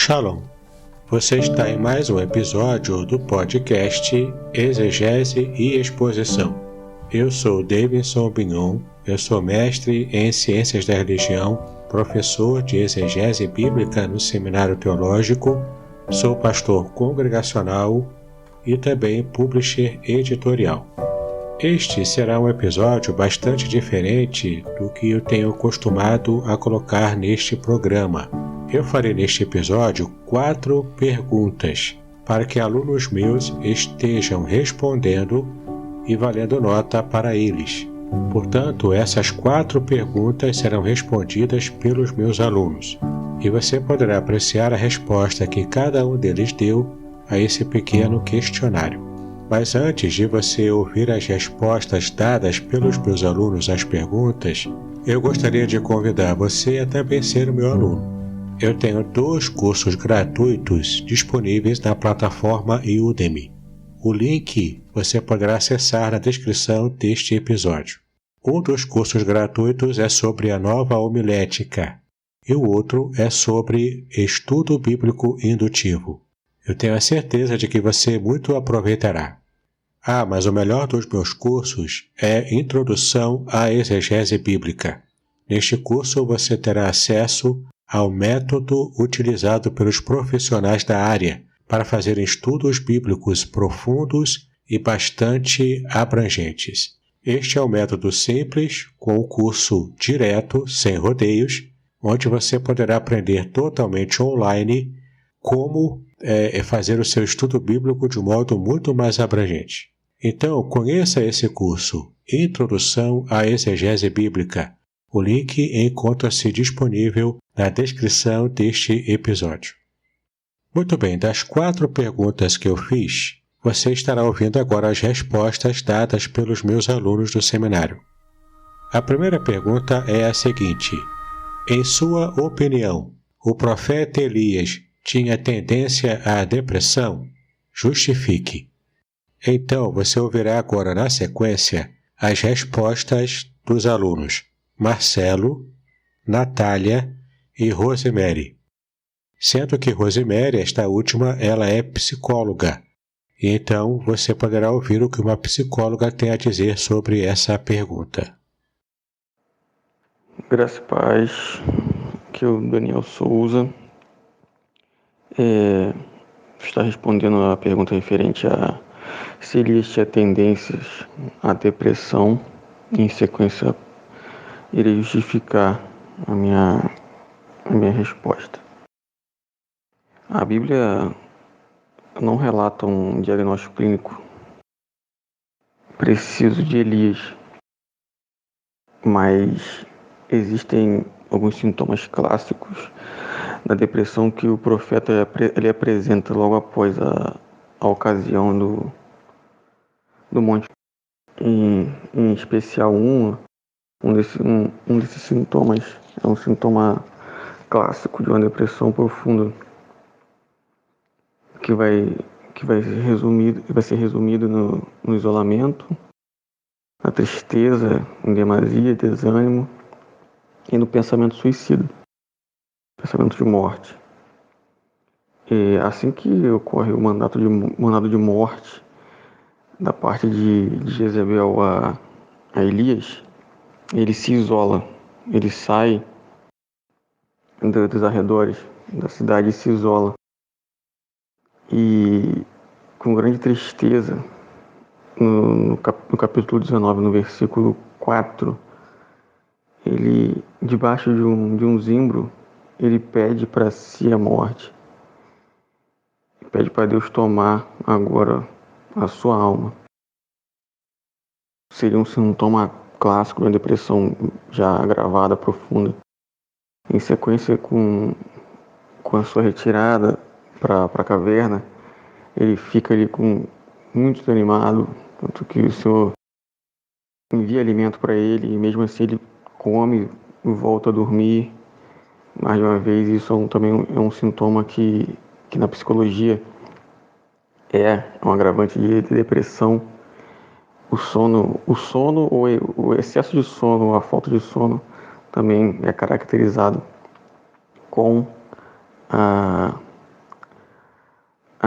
Shalom! Você está em mais um episódio do podcast Exegese e Exposição. Eu sou Davidson Bignon, eu sou mestre em Ciências da Religião, professor de Exegese Bíblica no Seminário Teológico, sou pastor congregacional e também publisher editorial. Este será um episódio bastante diferente do que eu tenho costumado a colocar neste programa. Eu farei neste episódio 4 perguntas para que alunos meus estejam respondendo e valendo nota para eles. Portanto, essas 4 perguntas serão respondidas pelos meus alunos e você poderá apreciar a resposta que cada um deles deu a esse pequeno questionário. Mas antes de você ouvir as respostas dadas pelos meus alunos às perguntas, eu gostaria de convidar você a também ser o meu aluno. Eu tenho 2 cursos gratuitos disponíveis na plataforma Udemy. O link você poderá acessar na descrição deste episódio. Um dos cursos gratuitos é sobre a nova homilética e o outro é sobre estudo bíblico indutivo. Eu tenho a certeza de que você muito aproveitará. Mas o melhor dos meus cursos é Introdução à Exegese Bíblica. Neste curso você terá acesso ao método utilizado pelos profissionais da área para fazer estudos bíblicos profundos e bastante abrangentes. Este é um método simples, com um curso direto, sem rodeios, onde você poderá aprender totalmente online como fazer o seu estudo bíblico de um modo muito mais abrangente. Então, conheça esse curso, Introdução à Exegese Bíblica. O link encontra-se disponível na descrição deste episódio. Muito bem, das 4 perguntas que eu fiz, você estará ouvindo agora as respostas dadas pelos meus alunos do seminário. A primeira pergunta é a seguinte: em sua opinião, o profeta Elias tinha tendência à depressão? Justifique. Então, você ouvirá agora na sequência as respostas dos alunos Marcelo, Natália e Rosemary. Sendo que Rosemary, esta última, ela é psicóloga. E então você poderá ouvir o que uma psicóloga tem a dizer sobre essa pergunta. Graça e paz, que é o Daniel Souza está respondendo a pergunta referente a se Elias tinha tendências à depressão. Em sequência, irei justificar a minha resposta. A Bíblia não relata um diagnóstico clínico preciso de Elias, mas existem alguns sintomas clássicos da depressão que o profeta ele apresenta logo após a ocasião do monte. Em especial um desses sintomas é um sintoma clássico de uma depressão profunda que vai ser resumido no isolamento, na tristeza, em demasia, desânimo e no pensamento suicida, pensamento de morte. E assim que ocorre o mandado de morte da parte de Jezebel a Elias, ele se isola, ele sai dos arredores da cidade e se isola. E com grande tristeza, no capítulo 19, no versículo 4, ele, debaixo de um zimbro, ele pede para si a morte. Pede para Deus tomar agora a sua alma. Seria um sintoma clássico de uma depressão já agravada, profunda. Em sequência com a sua retirada para a caverna, ele fica ali muito desanimado, tanto que o Senhor envia alimento para ele e mesmo assim ele come e volta a dormir. Mais de uma vez, isso também é um sintoma que na psicologia é um agravante de depressão. O sono ou o excesso de sono, ou a falta de sono também é caracterizado com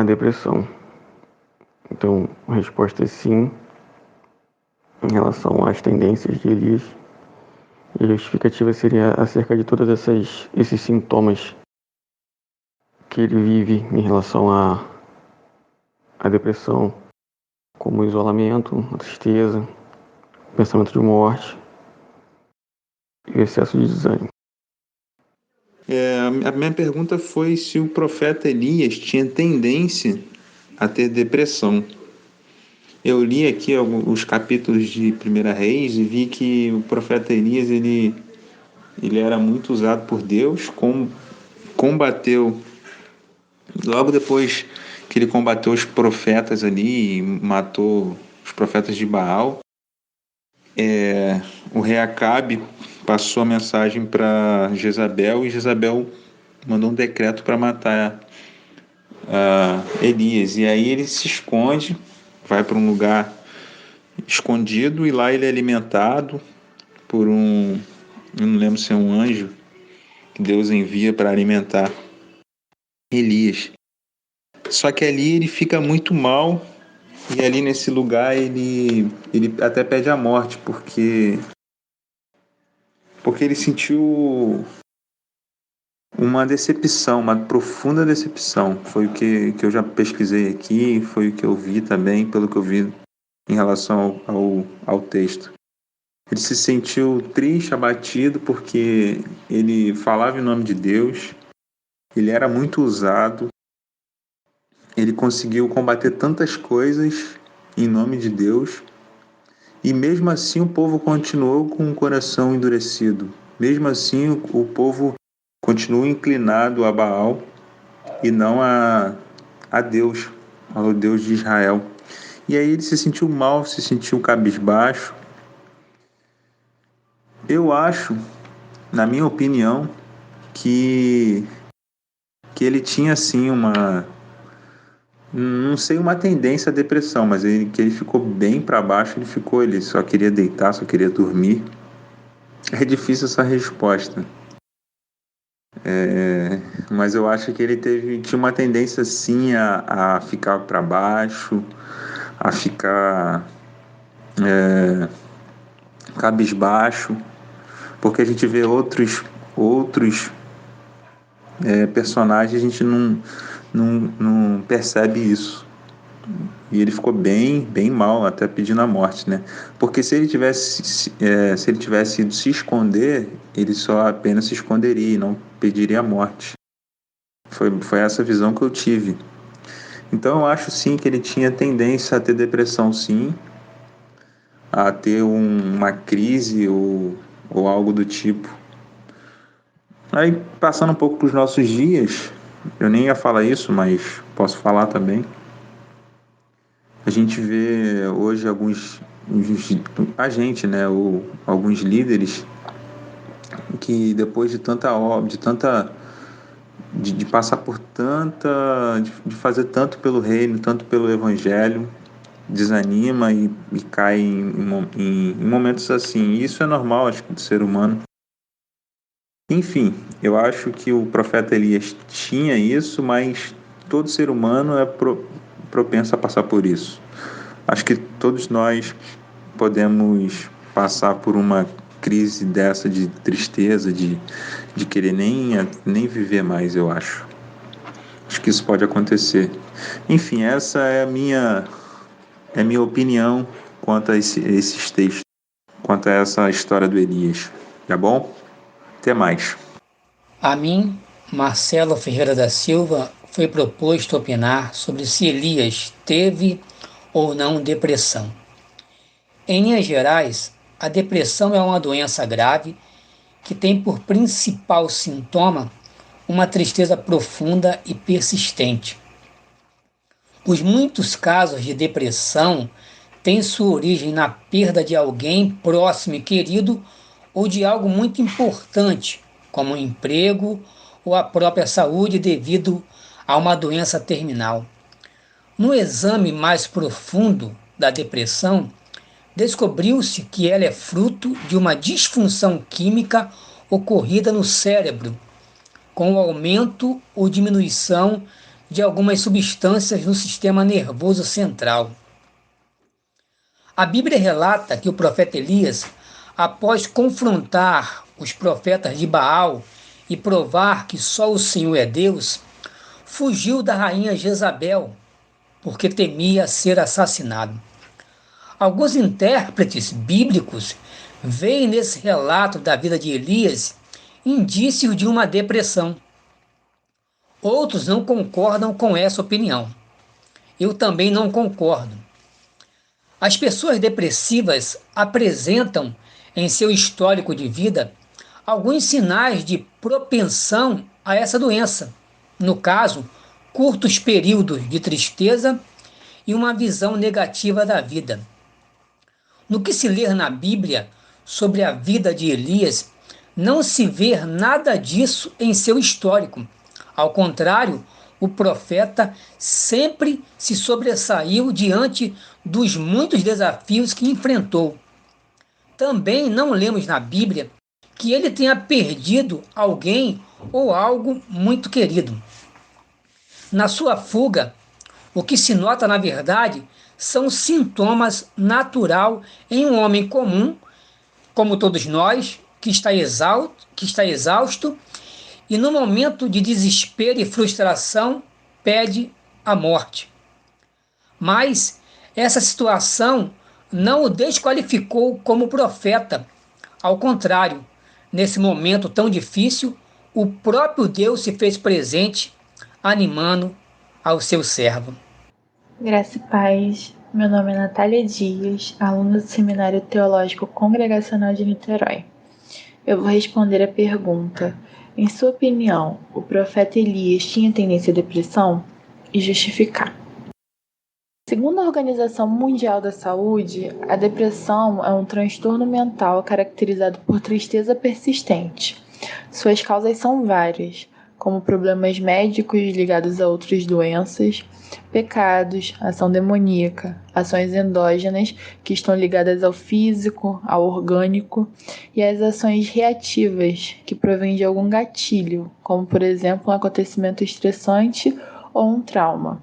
a depressão. Então, a resposta é sim, em relação às tendências de Elias. E a justificativa seria acerca de todos esses sintomas que ele vive em relação à depressão, como o isolamento, a tristeza, o pensamento de morte e o excesso de desânimo. A minha pergunta foi se o profeta Elias tinha tendência a ter depressão. Eu li aqui os capítulos de 1 Reis e vi que o profeta Elias ele era muito usado por Deus, combateu, logo depois que ele combateu os profetas ali e matou os profetas de Baal, o rei Acabe passou a mensagem para Jezabel e Jezabel mandou um decreto para matar Elias. E aí ele se esconde, vai para um lugar escondido e lá ele é alimentado por eu não lembro se é um anjo que Deus envia para alimentar Elias. Só que ali ele fica muito mal e ali nesse lugar ele até pede a morte porque ele sentiu uma decepção, uma profunda decepção. Foi o que eu já pesquisei aqui, foi o que eu vi também, pelo que eu vi em relação ao texto. Ele se sentiu triste, abatido, porque ele falava em nome de Deus, ele era muito usado, ele conseguiu combater tantas coisas em nome de Deus, e mesmo assim o povo continuou com o coração endurecido. Mesmo assim o povo continua inclinado a Baal e não a Deus, ao Deus de Israel. E aí ele se sentiu mal, se sentiu cabisbaixo. Eu acho, na minha opinião, que ele tinha sim não sei, uma tendência à depressão, mas que ele ficou bem para baixo, ele só queria deitar, só queria dormir. É difícil essa resposta. Mas eu acho que ele tinha uma tendência sim a ficar para baixo, a ficar cabisbaixo, porque a gente vê outros personagens, a gente não percebe isso. E ele ficou bem mal, até pedindo a morte, né? Porque se ele tivesse ido se esconder, ele só apenas se esconderia e não pediria a morte. Foi essa visão que eu tive. Então eu acho sim que ele tinha tendência a ter depressão, sim, a ter uma crise ou algo do tipo. Aí, passando um pouco para os nossos dias, eu nem ia falar isso, mas posso falar também. A gente vê hoje alguns líderes que depois de tanta obra, de passar por de fazer tanto pelo reino, tanto pelo evangelho, desanima e cai em momentos assim. Isso é normal, acho que, do ser humano. Enfim, eu acho que o profeta Elias tinha isso, mas todo ser humano é propenso a passar por isso. Acho que todos nós podemos passar por uma crise dessa de tristeza, de querer nem viver mais, eu acho. Acho que isso pode acontecer. Enfim, essa é a minha opinião quanto a esses textos, quanto a essa história do Elias. Tá bom? Até mais. A mim, Marcelo Ferreira da Silva, foi proposto opinar sobre se Elias teve ou não depressão. Em linhas gerais, a depressão é uma doença grave que tem por principal sintoma uma tristeza profunda e persistente. Os muitos casos de depressão têm sua origem na perda de alguém próximo e querido ou de algo muito importante, como um emprego ou a própria saúde devido a uma doença terminal. No exame mais profundo da depressão, descobriu-se que ela é fruto de uma disfunção química ocorrida no cérebro, com o aumento ou diminuição de algumas substâncias no sistema nervoso central. A Bíblia relata que o profeta Elias, após confrontar os profetas de Baal e provar que só o Senhor é Deus, fugiu da rainha Jezabel, porque temia ser assassinado. Alguns intérpretes bíblicos veem nesse relato da vida de Elias indícios de uma depressão. Outros não concordam com essa opinião. Eu também não concordo. As pessoas depressivas apresentam em seu histórico de vida alguns sinais de propensão a essa doença. No caso, curtos períodos de tristeza e uma visão negativa da vida. No que se lê na Bíblia sobre a vida de Elias, não se vê nada disso em seu histórico. Ao contrário, o profeta sempre se sobressaiu diante dos muitos desafios que enfrentou. Também não lemos na Bíblia que ele tenha perdido alguém ou algo muito querido. Na sua fuga, o que se nota na verdade são sintomas natural em um homem comum, como todos nós, que está exausto e no momento de desespero e frustração pede a morte. Mas essa situação não o desqualificou como profeta. Ao contrário, nesse momento tão difícil, o próprio Deus se fez presente, animando ao seu servo. Graça e paz. Meu nome é Natália Dias, aluna do Seminário Teológico Congregacional de Niterói. Eu vou responder a pergunta: em sua opinião, o profeta Elias tinha tendência à depressão? E justificar. Segundo a Organização Mundial da Saúde, a depressão é um transtorno mental caracterizado por tristeza persistente. Suas causas são várias, como problemas médicos ligados a outras doenças, pecados, ação demoníaca, ações endógenas que estão ligadas ao físico, ao orgânico, e as ações reativas que provêm de algum gatilho, como por exemplo um acontecimento estressante ou um trauma.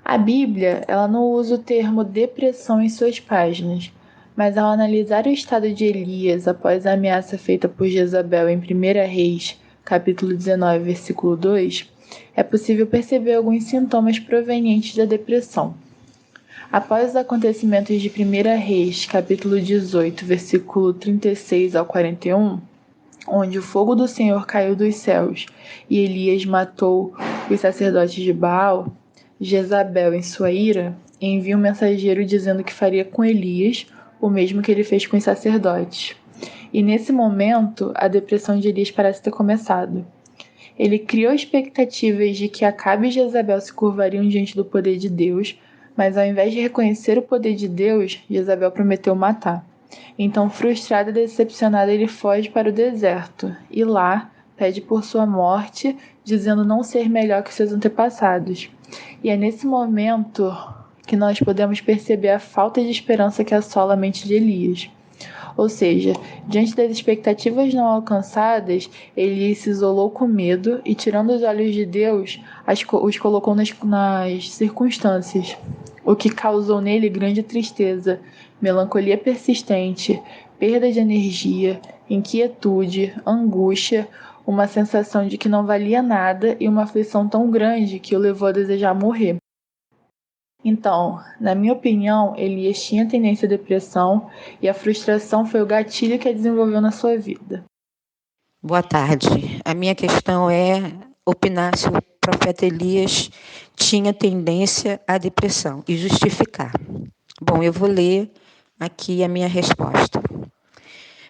A Bíblia, ela não usa o termo depressão em suas páginas, mas ao analisar o estado de Elias após a ameaça feita por Jezabel em 1 Reis, capítulo 19, versículo 2, é possível perceber alguns sintomas provenientes da depressão. Após os acontecimentos de 1 Reis, capítulo 18, versículo 36 ao 41, onde o fogo do Senhor caiu dos céus e Elias matou os sacerdotes de Baal, Jezabel, em sua ira, envia um mensageiro dizendo que faria com Elias o mesmo que ele fez com os sacerdotes. E nesse momento, a depressão de Elias parece ter começado. Ele criou expectativas de que Acabe e Jezabel se curvariam diante do poder de Deus, mas ao invés de reconhecer o poder de Deus, Jezabel prometeu matar. Então, frustrado e decepcionado, ele foge para o deserto e lá pede por sua morte, dizendo não ser melhor que seus antepassados. E é nesse momento que nós podemos perceber a falta de esperança que assola a mente de Elias. Ou seja, diante das expectativas não alcançadas, Elias se isolou com medo e, tirando os olhos de Deus, os colocou nas circunstâncias, o que causou nele grande tristeza, melancolia persistente, perda de energia, inquietude, angústia, uma sensação de que não valia nada e uma aflição tão grande que o levou a desejar morrer. Então, na minha opinião, Elias tinha tendência à depressão e a frustração foi o gatilho que a desenvolveu na sua vida. Boa tarde. A minha questão é opinar se o profeta Elias tinha tendência à depressão e justificar. Bom, eu vou ler aqui a minha resposta.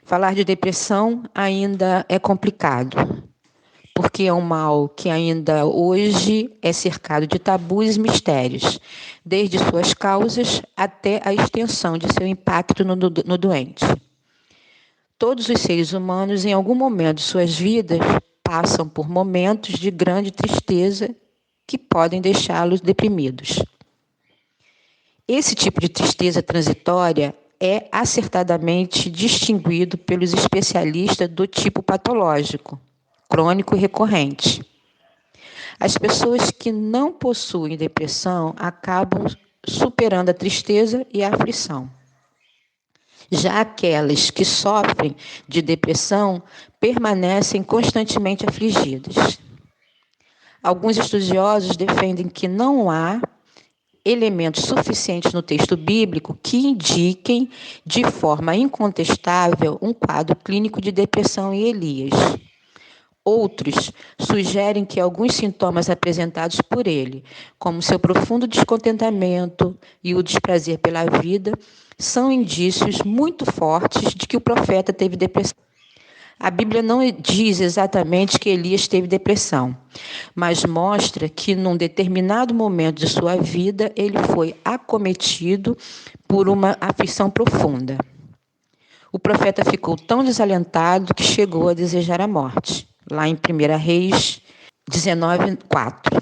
Falar de depressão ainda é complicado, porque é um mal que ainda hoje é cercado de tabus e mistérios, desde suas causas até a extensão de seu impacto no doente. Todos os seres humanos, em algum momento de suas vidas, passam por momentos de grande tristeza que podem deixá-los deprimidos. Esse tipo de tristeza transitória é acertadamente distinguido pelos especialistas do tipo patológico, crônico e recorrente. As pessoas que não possuem depressão acabam superando a tristeza e a aflição. Já aquelas que sofrem de depressão permanecem constantemente afligidas. Alguns estudiosos defendem que não há elementos suficientes no texto bíblico que indiquem de forma incontestável um quadro clínico de depressão em Elias. Outros sugerem que alguns sintomas apresentados por ele, como seu profundo descontentamento e o desprazer pela vida, são indícios muito fortes de que o profeta teve depressão. A Bíblia não diz exatamente que Elias teve depressão, mas mostra que num determinado momento de sua vida ele foi acometido por uma aflição profunda. O profeta ficou tão desalentado que chegou a desejar a morte, lá em 1 Reis 19:4.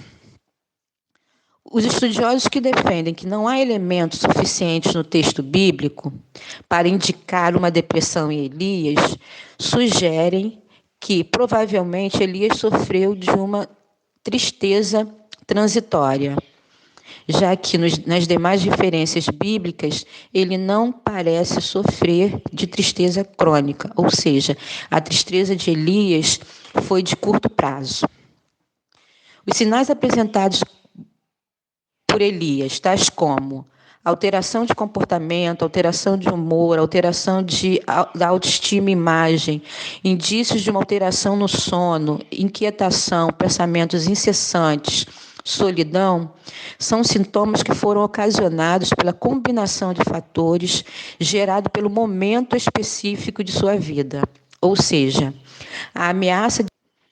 Os estudiosos que defendem que não há elementos suficientes no texto bíblico para indicar uma depressão em Elias, sugerem que provavelmente Elias sofreu de uma tristeza transitória, já que nas demais referências bíblicas ele não parece sofrer de tristeza crônica, ou seja, a tristeza de Elias foi de curto prazo. Os sinais apresentados por Elias, tais como alteração de comportamento, alteração de humor, alteração da autoestima e imagem, indícios de uma alteração no sono, inquietação, pensamentos incessantes, solidão, são sintomas que foram ocasionados pela combinação de fatores gerado pelo momento específico de sua vida. Ou seja, a ameaça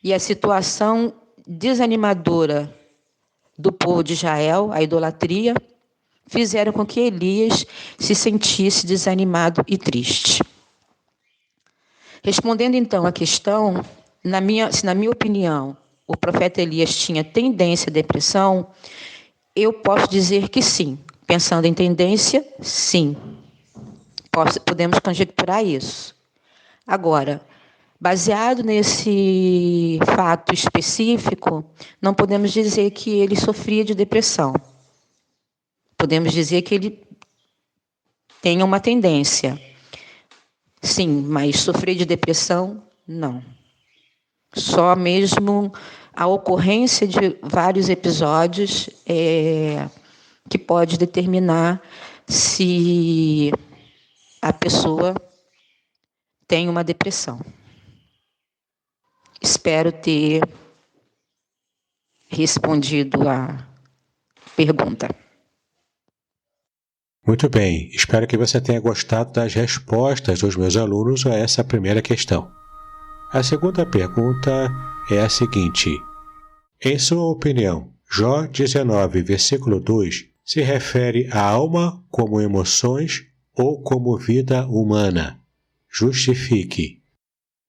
e a situação desanimadora do povo de Israel, a idolatria, fizeram com que Elias se sentisse desanimado e triste. Respondendo então à questão, se na minha opinião o profeta Elias tinha tendência à depressão, eu posso dizer que sim. Pensando em tendência, sim. Podemos conjecturar isso. Agora, baseado nesse fato específico, não podemos dizer que ele sofria de depressão. Podemos dizer que ele tem uma tendência. Sim, mas sofrer de depressão, não. Só mesmo a ocorrência de vários episódios que pode determinar se a pessoa tem uma depressão. Espero ter respondido a pergunta. Muito bem, espero que você tenha gostado das respostas dos meus alunos a essa primeira questão. A segunda pergunta é a seguinte: em sua opinião, Jó 19, versículo 2, se refere à alma como emoções ou como vida humana? Justifique.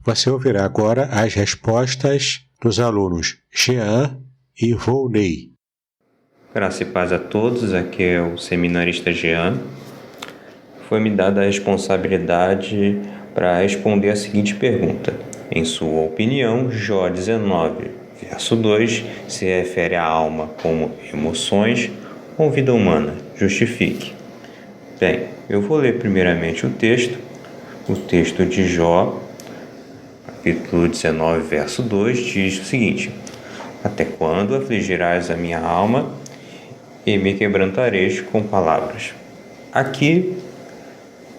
Você ouvirá agora as respostas dos alunos Jean e Volney. Graça e paz a todos, aqui é o seminarista Jean. Foi-me dada a responsabilidade para responder a seguinte pergunta. Em sua opinião, Jó 19, verso 2, se refere à alma como emoções ou vida humana? Justifique. Bem, eu vou ler primeiramente o texto de Jó, capítulo 19, verso 2, diz o seguinte: até quando afligirás a minha alma e me quebrantareis com palavras? Aqui,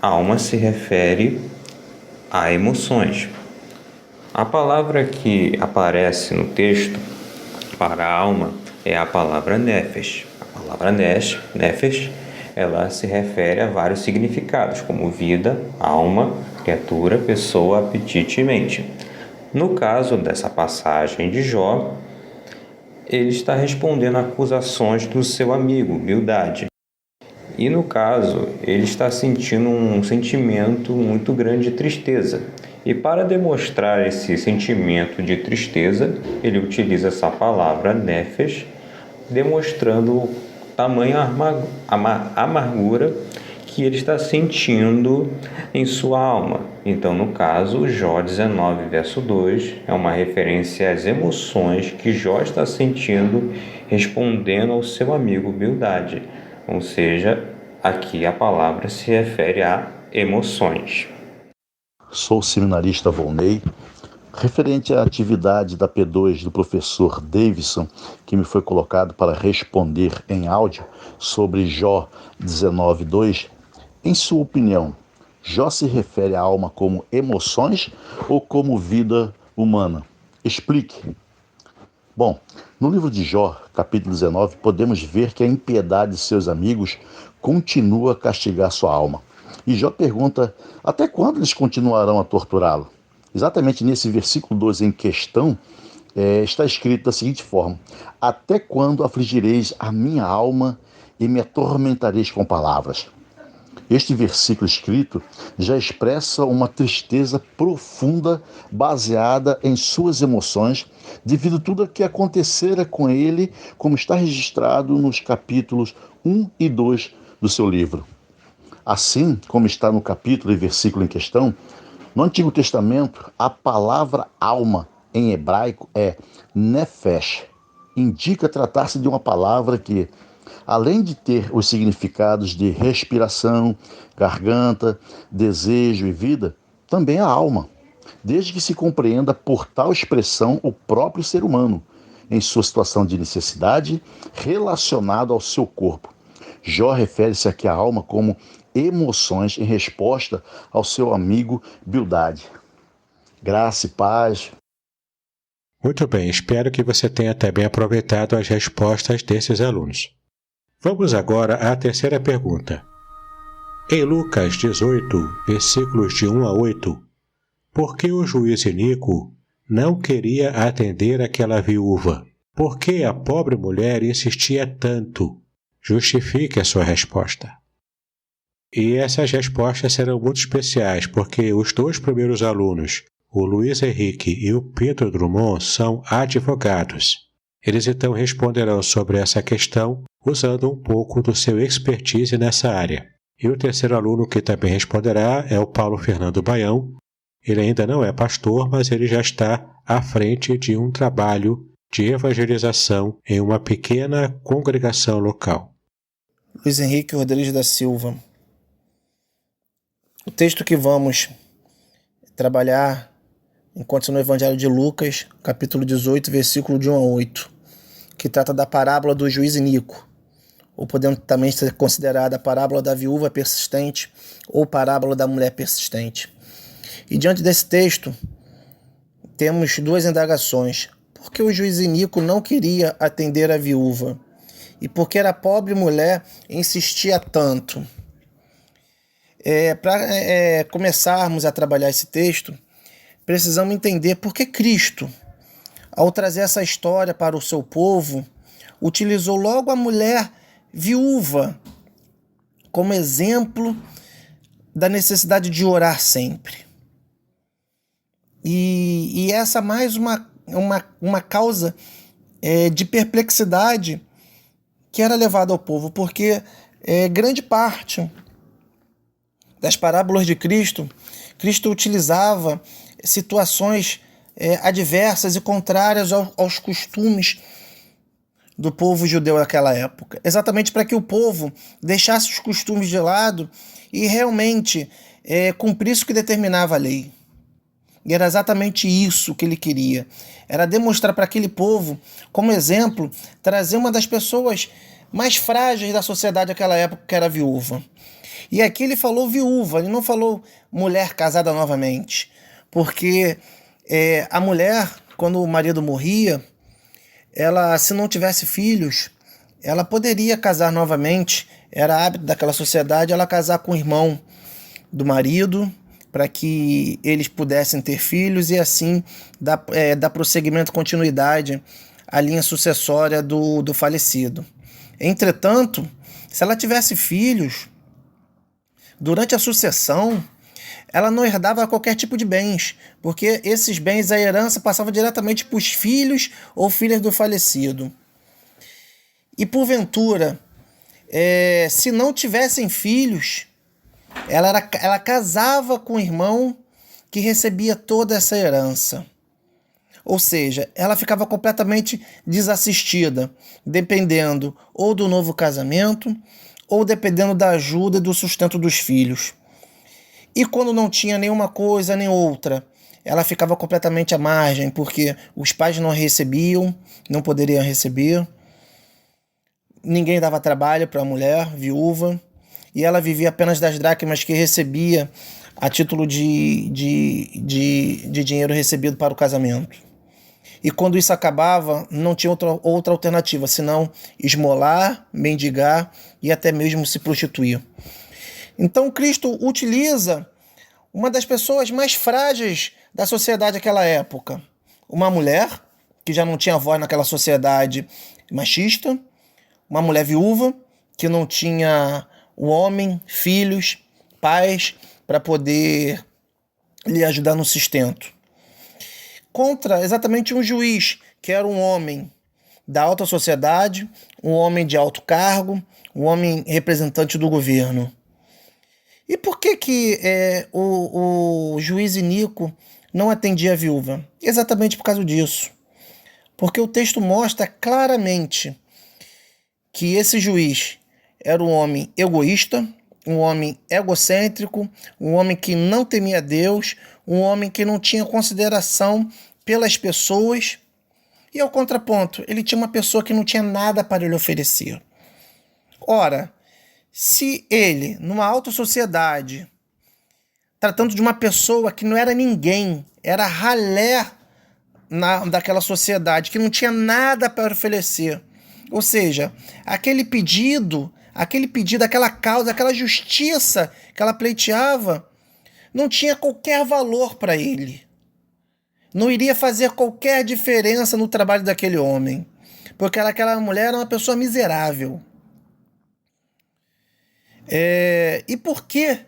alma se refere a emoções. A palavra que aparece no texto para a alma é a palavra nefesh. A palavra nefesh, ela se refere a vários significados, como vida, alma, criatura, pessoa, apetite e mente. No caso dessa passagem de Jó, ele está respondendo a acusações do seu amigo, Bildade. E no caso, ele está sentindo um sentimento muito grande de tristeza. E para demonstrar esse sentimento de tristeza, ele utiliza essa palavra nefesh, demonstrando o tamanho amargura que ele está sentindo em sua alma. Então, no caso, Jó 19, verso 2, é uma referência às emoções que Jó está sentindo respondendo ao seu amigo Bildade. Ou seja, aqui a palavra se refere a emoções. Sou o seminarista Volney. Referente à atividade da P2 do professor Davidson, que me foi colocado para responder em áudio sobre Jó 19:2, em sua opinião, Jó se refere à alma como emoções ou como vida humana? Explique. Bom, no livro de Jó, capítulo 19, podemos ver que a impiedade de seus amigos continua a castigar sua alma. E Jó pergunta, até quando eles continuarão a torturá-lo? Exatamente nesse versículo 12 em questão, está escrito da seguinte forma: até quando afligireis a minha alma e me atormentareis com palavras? Este versículo escrito já expressa uma tristeza profunda baseada em suas emoções, devido a tudo o que acontecera com ele, como está registrado nos capítulos 1 e 2 do seu livro. Assim como está no capítulo e versículo em questão, no Antigo Testamento, a palavra alma em hebraico é nefesh. Indica tratar-se de uma palavra que, além de ter os significados de respiração, garganta, desejo e vida, também é a alma, desde que se compreenda por tal expressão o próprio ser humano, em sua situação de necessidade relacionado ao seu corpo. Jó refere-se aqui à alma como emoções em resposta ao seu amigo Bildade. Graça e paz. Muito bem, espero que você tenha também aproveitado as respostas desses alunos. Vamos agora à terceira pergunta. Em Lucas 18, versículos de 1 a 8, por que o juiz iníquo não queria atender aquela viúva? Por que a pobre mulher insistia tanto? Justifique a sua resposta. E essas respostas serão muito especiais, porque os dois primeiros alunos, o Luiz Henrique e o Pedro Drummond, são advogados. Eles então responderão sobre essa questão usando um pouco do seu expertise nessa área. E o terceiro aluno que também responderá é o Paulo Fernando Baião. Ele ainda não é pastor, mas ele já está à frente de um trabalho de evangelização em uma pequena congregação local. Luiz Henrique Rodrigues da Silva. O texto que vamos trabalhar encontra-se no Evangelho de Lucas, capítulo 18, versículo de 1 a 8, que trata da parábola do juiz iníquo, ou podemos também ser considerada a parábola da viúva persistente ou parábola da mulher persistente. E diante desse texto, temos duas indagações. Por que o juiz iníquo não queria atender a viúva? E por que a pobre mulher insistia tanto? Para começarmos a trabalhar esse texto, precisamos entender por que Cristo, ao trazer essa história para o seu povo, utilizou logo a mulher viúva como exemplo da necessidade de orar sempre. E essa mais uma causa de perplexidade que era levada ao povo, porque grande parte das parábolas de Cristo utilizava situações adversas e contrárias aos costumes do povo judeu daquela época, exatamente para que o povo deixasse os costumes de lado e realmente cumprisse o que determinava a lei. E era exatamente isso que ele queria. Era demonstrar para aquele povo, como exemplo, trazer uma das pessoas mais frágeis da sociedade daquela época, que era a viúva. E aqui ele falou viúva, ele não falou mulher casada novamente. Porque a mulher, quando o marido morria, ela, se não tivesse filhos, ela poderia casar novamente. Era hábito daquela sociedade ela casar com o irmão do marido, para que eles pudessem ter filhos e assim dar prosseguimento, continuidade à linha sucessória do falecido. Entretanto, se ela tivesse filhos, durante a sucessão, ela não herdava qualquer tipo de bens, porque esses bens, a herança, passava diretamente para os filhos ou filhas do falecido. E porventura, se não tivessem filhos, Ela casava com o irmão que recebia toda essa herança. Ou seja, ela ficava completamente desassistida, dependendo ou do novo casamento, ou dependendo da ajuda e do sustento dos filhos. E quando não tinha nenhuma coisa nem outra, ela ficava completamente à margem, porque os pais não recebiam, não poderiam receber, ninguém dava trabalho para a mulher, viúva, e ela vivia apenas das dracmas que recebia a título de dinheiro recebido para o casamento. E quando isso acabava, não tinha outra alternativa, senão esmolar, mendigar e até mesmo se prostituir. Então Cristo utiliza uma das pessoas mais frágeis da sociedade daquela época. Uma mulher, que já não tinha voz naquela sociedade machista, uma mulher viúva, que não tinha o homem, filhos, pais, para poder lhe ajudar no sustento. Contra exatamente um juiz, que era um homem da alta sociedade, um homem de alto cargo, um homem representante do governo. E por que o juiz iníquo não atendia a viúva? Exatamente por causa disso. Porque o texto mostra claramente que esse juiz era um homem egoísta, um homem egocêntrico, um homem que não temia Deus, um homem que não tinha consideração pelas pessoas. E ao contraponto, ele tinha uma pessoa que não tinha nada para lhe oferecer. Ora, se ele, numa alta sociedade, tratando de uma pessoa que não era ninguém, era ralé daquela sociedade, que não tinha nada para oferecer, ou seja, aquele pedido, aquela causa, aquela justiça que ela pleiteava, não tinha qualquer valor para ele. Não iria fazer qualquer diferença no trabalho daquele homem, porque aquela mulher era uma pessoa miserável. E por que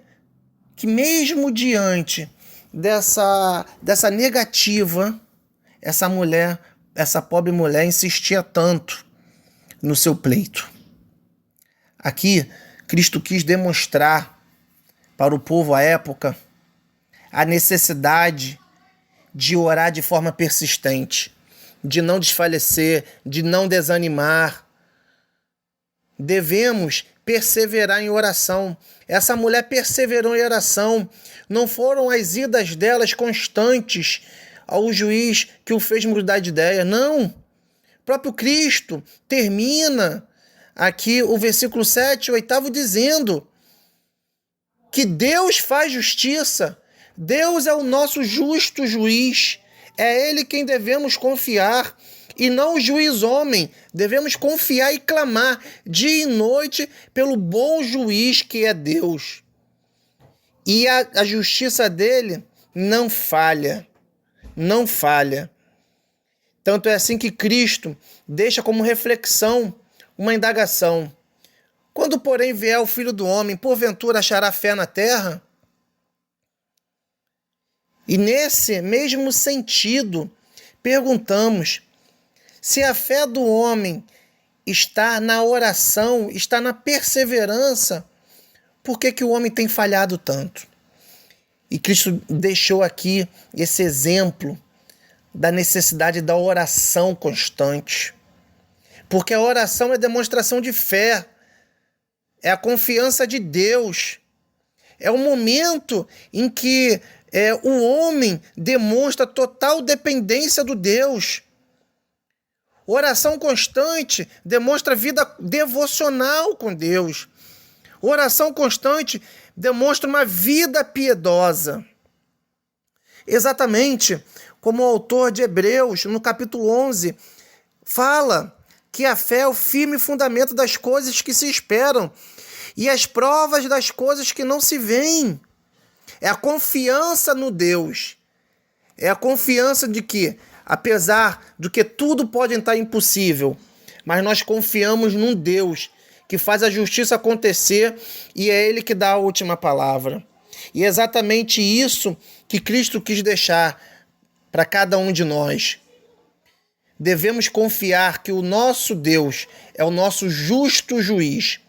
mesmo diante dessa negativa, essa pobre mulher insistia tanto no seu pleito? Aqui, Cristo quis demonstrar para o povo à época a necessidade de orar de forma persistente, de não desfalecer, de não desanimar. Devemos perseverar em oração. Essa mulher perseverou em oração. Não foram as idas delas constantes ao juiz que o fez mudar de ideia. Não. O próprio Cristo termina aqui o versículo 7 e 8 dizendo que Deus faz justiça. Deus é o nosso justo juiz. É Ele quem devemos confiar. E não o juiz homem. Devemos confiar e clamar dia e noite pelo bom juiz que é Deus. E a justiça dele não falha. Não falha. Tanto é assim que Cristo deixa como reflexão uma indagação. Quando, porém, vier o Filho do Homem, porventura achará fé na terra? E nesse mesmo sentido, perguntamos: se a fé do homem está na oração, está na perseverança, por que o homem tem falhado tanto? E Cristo deixou aqui esse exemplo da necessidade da oração constante. Porque a oração é demonstração de fé, é a confiança de Deus, é o momento em que o homem demonstra total dependência do Deus. Oração constante demonstra vida devocional com Deus. Oração constante demonstra uma vida piedosa. Exatamente como o autor de Hebreus, no capítulo 11, fala que a fé é o firme fundamento das coisas que se esperam e as provas das coisas que não se veem. É a confiança no Deus. É a confiança de que, apesar de que tudo pode estar impossível, mas nós confiamos num Deus que faz a justiça acontecer e é Ele que dá a última palavra. E é exatamente isso que Cristo quis deixar para cada um de nós. Devemos confiar que o nosso Deus é o nosso justo juiz,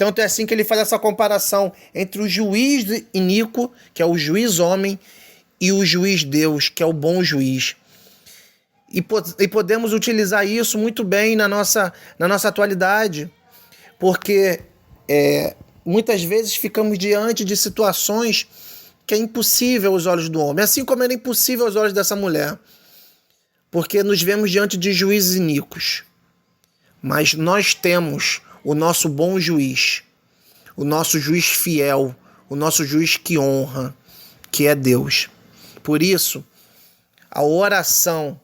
Tanto é assim que ele faz essa comparação entre o juiz iníquo, que é o juiz homem, e o juiz Deus, que é o bom juiz. E podemos utilizar isso muito bem na nossa atualidade, porque muitas vezes ficamos diante de situações que é impossível aos olhos do homem, assim como era impossível aos olhos dessa mulher, porque nos vemos diante de juízes iníquos. Mas nós temos o nosso bom juiz, o nosso juiz fiel, o nosso juiz que honra, que é Deus. Por isso, a oração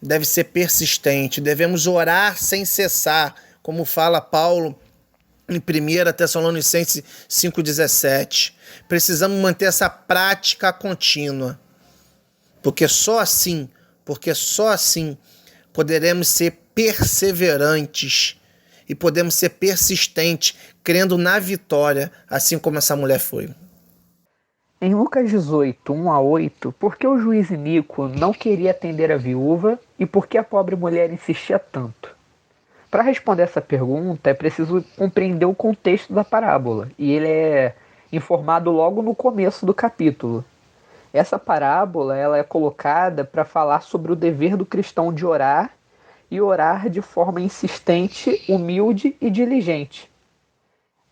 deve ser persistente, devemos orar sem cessar, como fala Paulo em 1 Tessalonicenses 5,17. Precisamos manter essa prática contínua, porque só assim poderemos ser perseverantes e podemos ser persistentes, crendo na vitória, assim como essa mulher foi. Em Lucas 18, 1-8, por que o juiz iníquo não queria atender a viúva e por que a pobre mulher insistia tanto? Para responder essa pergunta, é preciso compreender o contexto da parábola, e ele é informado logo no começo do capítulo. Essa parábola ela é colocada para falar sobre o dever do cristão de orar, e orar de forma insistente, humilde e diligente.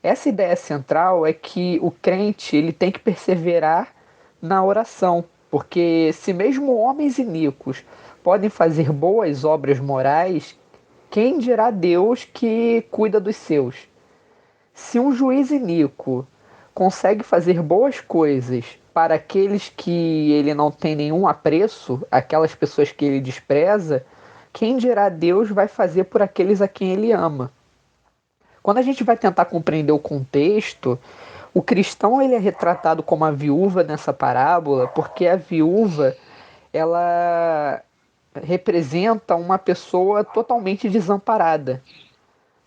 Essa ideia central é que o crente ele tem que perseverar na oração, porque se mesmo homens iníquos podem fazer boas obras morais, quem dirá Deus que cuida dos seus? Se um juiz iníquo consegue fazer boas coisas para aqueles que ele não tem nenhum apreço, aquelas pessoas que ele despreza, quem dirá Deus vai fazer por aqueles a quem ele ama? Quando a gente vai tentar compreender o contexto, o cristão ele é retratado como a viúva nessa parábola, porque a viúva ela representa uma pessoa totalmente desamparada.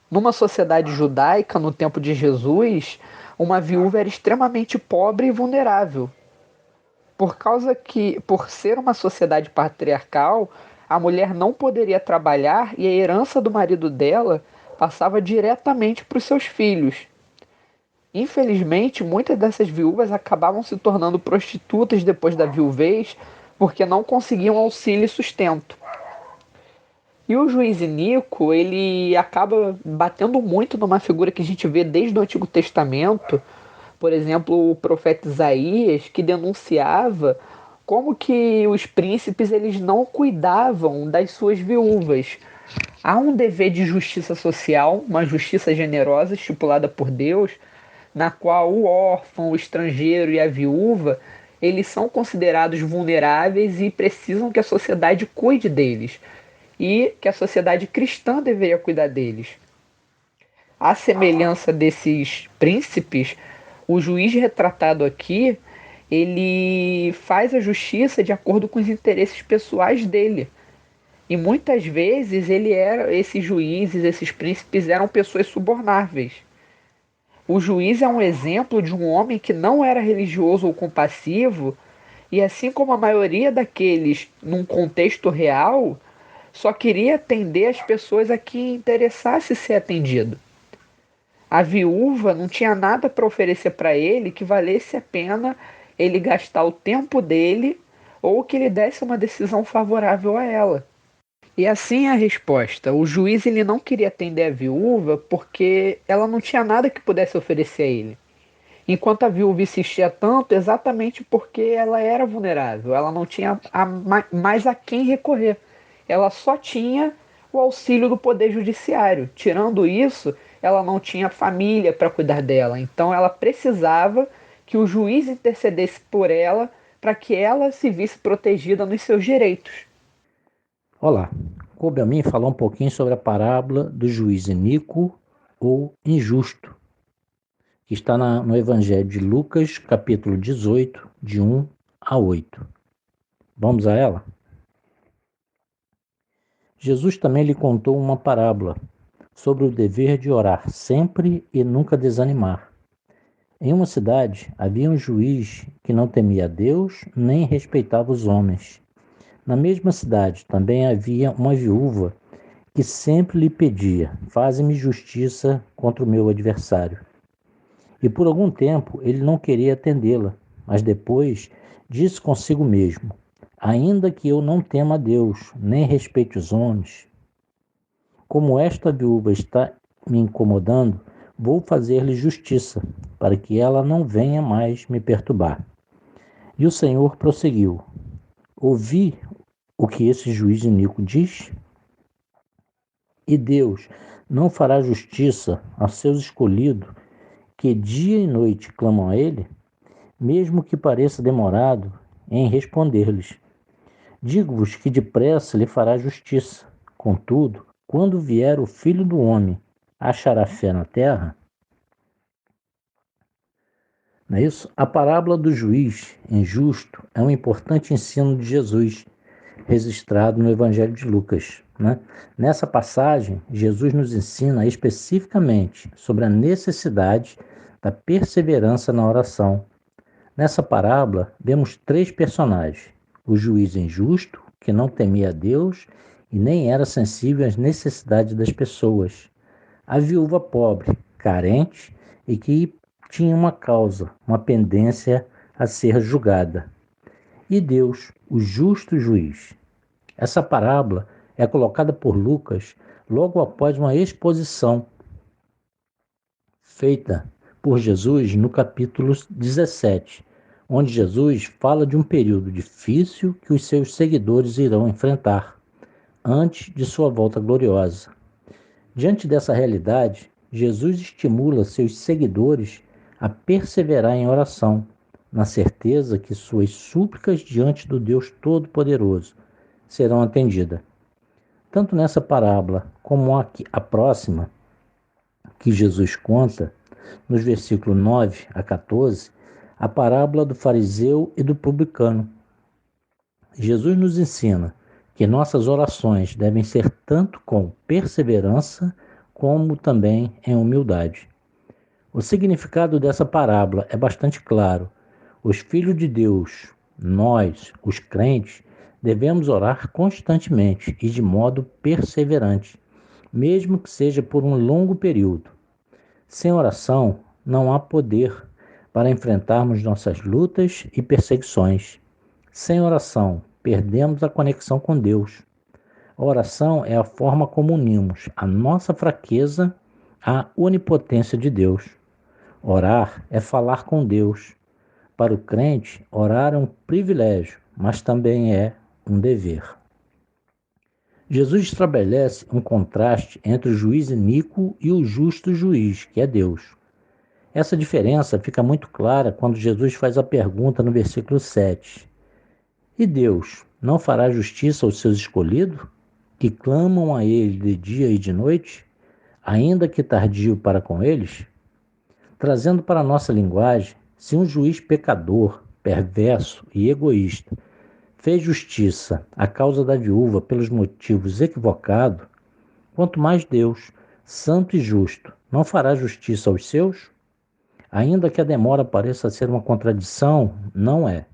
Numa sociedade judaica, no tempo de Jesus, uma viúva era extremamente pobre e vulnerável. Por ser uma sociedade patriarcal, a mulher não poderia trabalhar e a herança do marido dela passava diretamente para os seus filhos. Infelizmente, muitas dessas viúvas acabavam se tornando prostitutas depois da viuvez porque não conseguiam auxílio e sustento. E o juiz iníquo, ele acaba batendo muito numa figura que a gente vê desde o Antigo Testamento, por exemplo, o profeta Isaías, que denunciava como que os príncipes eles não cuidavam das suas viúvas. Há um dever de justiça social, uma justiça generosa estipulada por Deus, na qual o órfão, o estrangeiro e a viúva, eles são considerados vulneráveis e precisam que a sociedade cuide deles. E que a sociedade cristã deveria cuidar deles. À semelhança desses príncipes, o juiz retratado aqui, ele faz a justiça de acordo com os interesses pessoais dele. E muitas vezes esses juízes, esses príncipes eram pessoas subornáveis. O juiz é um exemplo de um homem que não era religioso ou compassivo, e assim como a maioria daqueles num contexto real, só queria atender as pessoas a quem interessasse ser atendido. A viúva não tinha nada para oferecer para ele que valesse a pena ele gastar o tempo dele ou que ele desse uma decisão favorável a ela. E assim é a resposta. O juiz ele não queria atender a viúva porque ela não tinha nada que pudesse oferecer a ele. Enquanto a viúva insistia tanto exatamente porque ela era vulnerável, ela não tinha mais a quem recorrer. Ela só tinha o auxílio do poder judiciário. Tirando isso, ela não tinha família para cuidar dela. Então ela precisava que o juiz intercedesse por ela para que ela se visse protegida nos seus direitos. Olá, coube a mim falar um pouquinho sobre a parábola do juiz iníquo ou injusto, que está no Evangelho de Lucas, capítulo 18, de 1-8. Vamos a ela? Jesus também lhe contou uma parábola sobre o dever de orar sempre e nunca desanimar. Em uma cidade havia um juiz que não temia a Deus nem respeitava os homens. Na mesma cidade também havia uma viúva que sempre lhe pedia: faze-me justiça contra o meu adversário. E por algum tempo ele não queria atendê-la, mas depois disse consigo mesmo: ainda que eu não tema a Deus, nem respeite os homens, como esta viúva está me incomodando, vou fazer-lhe justiça, para que ela não venha mais me perturbar. E o Senhor prosseguiu: ouvi o que esse juiz iníquo diz? E Deus não fará justiça aos seus escolhidos, que dia e noite clamam a Ele, mesmo que pareça demorado em responder-lhes. Digo-vos que depressa lhe fará justiça. Contudo, quando vier o Filho do Homem, achará fé na terra? Não é isso? A parábola do juiz injusto é um importante ensino de Jesus, registrado no Evangelho de Lucas. Nessa passagem, Jesus nos ensina especificamente sobre a necessidade da perseverança na oração. Nessa parábola, vemos 3 personagens: o juiz injusto, que não temia a Deus e nem era sensível às necessidades das pessoas; a viúva pobre, carente e que tinha uma causa, uma pendência a ser julgada; e Deus, o justo juiz. Essa parábola é colocada por Lucas logo após uma exposição feita por Jesus no capítulo 17, onde Jesus fala de um período difícil que os seus seguidores irão enfrentar antes de sua volta gloriosa. Diante dessa realidade, Jesus estimula seus seguidores a perseverar em oração, na certeza que suas súplicas diante do Deus Todo-Poderoso serão atendidas. Tanto nessa parábola como a próxima, que Jesus conta, nos versículos 9 a 14, a parábola do fariseu e do publicano. Jesus nos ensina que nossas orações devem ser tanto com perseverança como também em humildade. O significado dessa parábola é bastante claro. Os filhos de Deus, nós, os crentes, devemos orar constantemente e de modo perseverante, mesmo que seja por um longo período. Sem oração, não há poder para enfrentarmos nossas lutas e perseguições. Sem oração, perdemos a conexão com Deus. A oração é a forma como unimos a nossa fraqueza à onipotência de Deus. Orar é falar com Deus. Para o crente, orar é um privilégio, mas também é um dever. Jesus estabelece um contraste entre o juiz iníquo e o justo juiz, que é Deus. Essa diferença fica muito clara quando Jesus faz a pergunta no versículo 7. E Deus não fará justiça aos seus escolhidos, que clamam a Ele de dia e de noite, ainda que tardio para com eles? Trazendo para a nossa linguagem, se um juiz pecador, perverso e egoísta fez justiça à causa da viúva pelos motivos equivocados, quanto mais Deus, santo e justo, não fará justiça aos seus? Ainda que a demora pareça ser uma contradição, não é,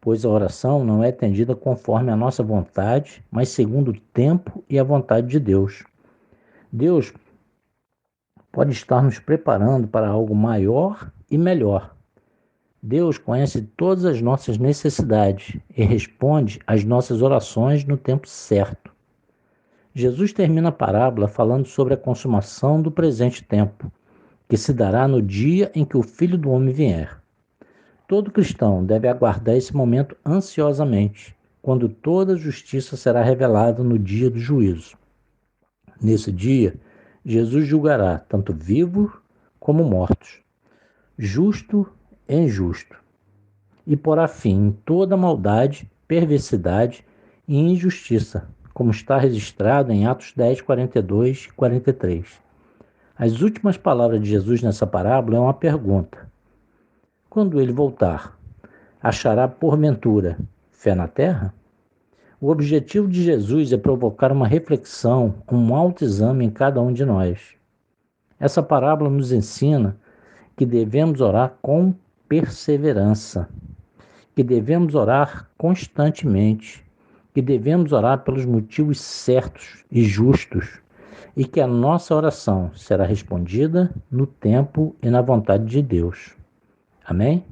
pois a oração não é atendida conforme a nossa vontade, mas segundo o tempo e a vontade de Deus. Deus pode estar nos preparando para algo maior e melhor. Deus conhece todas as nossas necessidades e responde às nossas orações no tempo certo. Jesus termina a parábola falando sobre a consumação do presente tempo, que se dará no dia em que o Filho do Homem vier. Todo cristão deve aguardar esse momento ansiosamente, quando toda a justiça será revelada no dia do juízo. Nesse dia, Jesus julgará tanto vivos como mortos, justo e injusto, e porá fim em toda maldade, perversidade e injustiça, como está registrado em Atos 10, 42 e 43. As últimas palavras de Jesus nessa parábola é uma pergunta. Quando ele voltar, achará porventura fé na terra? O objetivo de Jesus é provocar uma reflexão, um autoexame em cada um de nós. Essa parábola nos ensina que devemos orar com perseverança, que devemos orar constantemente, que devemos orar pelos motivos certos e justos e que a nossa oração será respondida no tempo e na vontade de Deus. Amém?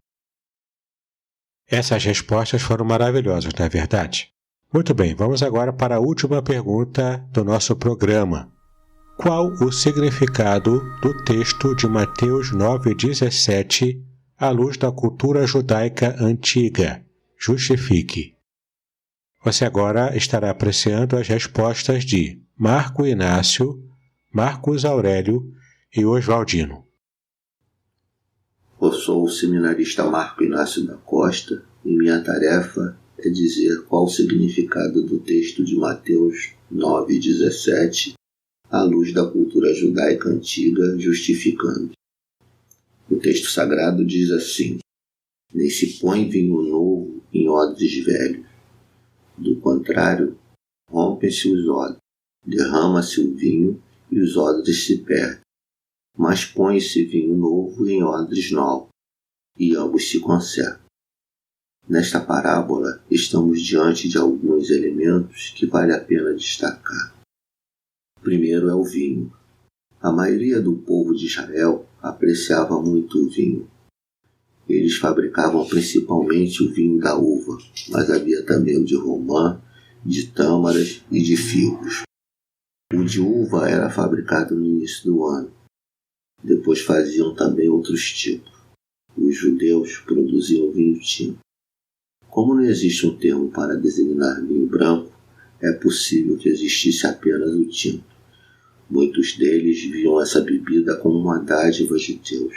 Essas respostas foram maravilhosas, não é verdade? Muito bem, vamos agora para a última pergunta do nosso programa. Qual o significado do texto de Mateus 9,17 à luz da cultura judaica antiga? Justifique. Você agora estará apreciando as respostas de Marco Inácio, Marcos Aurélio e Oswaldino. Eu sou o seminarista Marco Inácio da Costa e minha tarefa é dizer qual o significado do texto de Mateus 9,17 à luz da cultura judaica antiga, justificando. O texto sagrado diz assim: nem se põe vinho novo em odres velhos. Do contrário, rompem-se os odres, derrama-se o vinho e os odres se perdem. Mas põe-se vinho novo em odres novos, e ambos se conservam. Nesta parábola, estamos diante de alguns elementos que vale a pena destacar. O primeiro é o vinho. A maioria do povo de Israel apreciava muito o vinho. Eles fabricavam principalmente o vinho da uva, mas havia também o de romã, de tâmaras e de figos. O de uva era fabricado no início do ano. Depois faziam também outros tipos. Os judeus produziam vinho tinto. Como não existe um termo para designar vinho branco, é possível que existisse apenas o tinto. Muitos deles viam essa bebida como uma dádiva de Deus.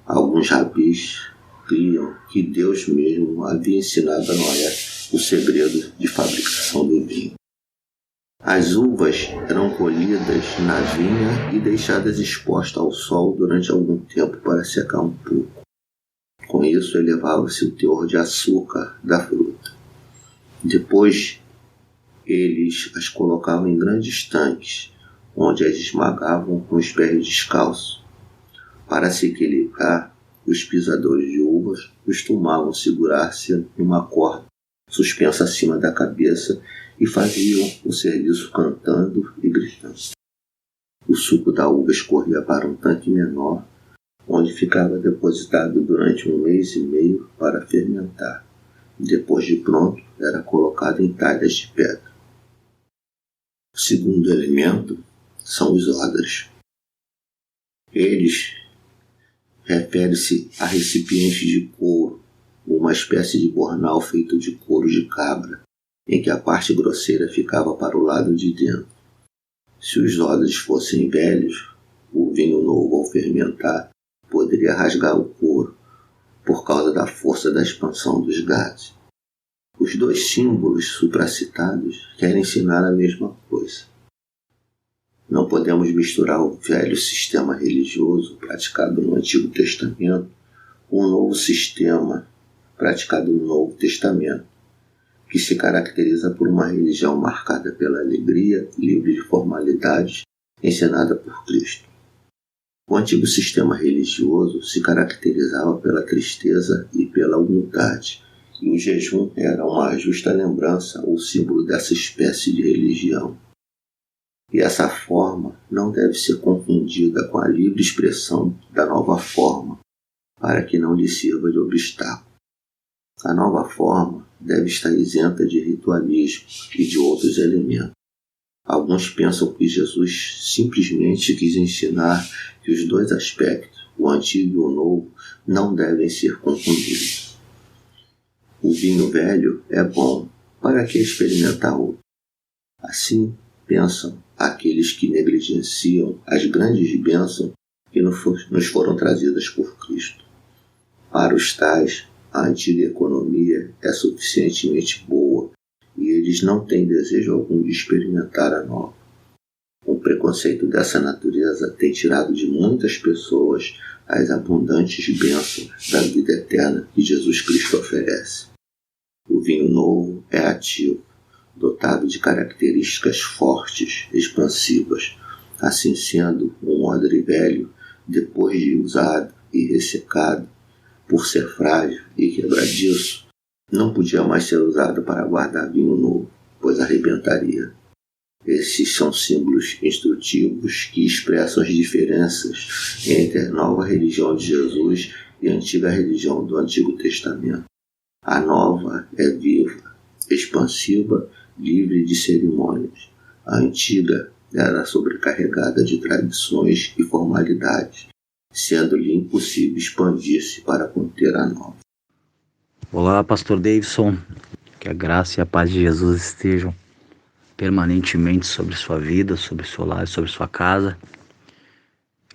Alguns rabis criam que Deus mesmo havia ensinado a Noé o segredo de fabricação do vinho. As uvas eram colhidas na vinha e deixadas expostas ao sol durante algum tempo para secar um pouco. Com isso, elevava-se o teor de açúcar da fruta. Depois, eles as colocavam em grandes tanques, onde as esmagavam com os pés descalços. Para se equilibrar, os pisadores de uvas costumavam segurar-se numa corda suspensa acima da cabeça e faziam o serviço cantando e gritando. O suco da uva escorria para um tanque menor, onde ficava depositado durante 1 mês e meio para fermentar. Depois de pronto, era colocado em talhas de pedra. O segundo elemento são os odres. Eles referem-se a recipientes de couro, uma espécie de bornal feito de couro de cabra, em que a parte grosseira ficava para o lado de dentro. Se os odres fossem velhos, o vinho novo ao fermentar poderia rasgar o couro, por causa da força da expansão dos gases. Os dois símbolos supracitados querem ensinar a mesma coisa. Não podemos misturar o velho sistema religioso praticado no Antigo Testamento com o novo sistema praticado no Novo Testamento, que se caracteriza por uma religião marcada pela alegria, livre de formalidades, ensinada por Cristo. O antigo sistema religioso se caracterizava pela tristeza e pela humildade, e o jejum era uma justa lembrança ou símbolo dessa espécie de religião. E essa forma não deve ser confundida com a livre expressão da nova forma, para que não lhe sirva de obstáculo. A nova forma deve estar isenta de ritualismo e de outros elementos. Alguns pensam que Jesus simplesmente quis ensinar que os dois aspectos, o antigo e o novo, não devem ser confundidos. O vinho velho é bom, para que experimentar outro? Assim pensam aqueles que negligenciam as grandes bênçãos que nos foram trazidas por Cristo. Para os tais, a antiga economia é suficientemente boa e eles não têm desejo algum de experimentar a nova. Um preconceito dessa natureza tem tirado de muitas pessoas as abundantes bênçãos da vida eterna que Jesus Cristo oferece. O vinho novo é ativo, dotado de características fortes, expansivas. Assim sendo, um odre velho, depois de usado e ressecado, por ser frágil e quebradiço, não podia mais ser usado para guardar vinho novo, pois arrebentaria. Esses são símbolos instrutivos que expressam as diferenças entre a nova religião de Jesus e a antiga religião do Antigo Testamento. A nova é viva, expansiva, livre de cerimônias. A antiga era sobrecarregada de tradições e formalidades, sendo-lhe impossível expandir-se para conter a nova. Olá, Pastor Davidson. Que a graça e a paz de Jesus estejam permanentemente sobre sua vida, sobre seu lar, sobre sua casa.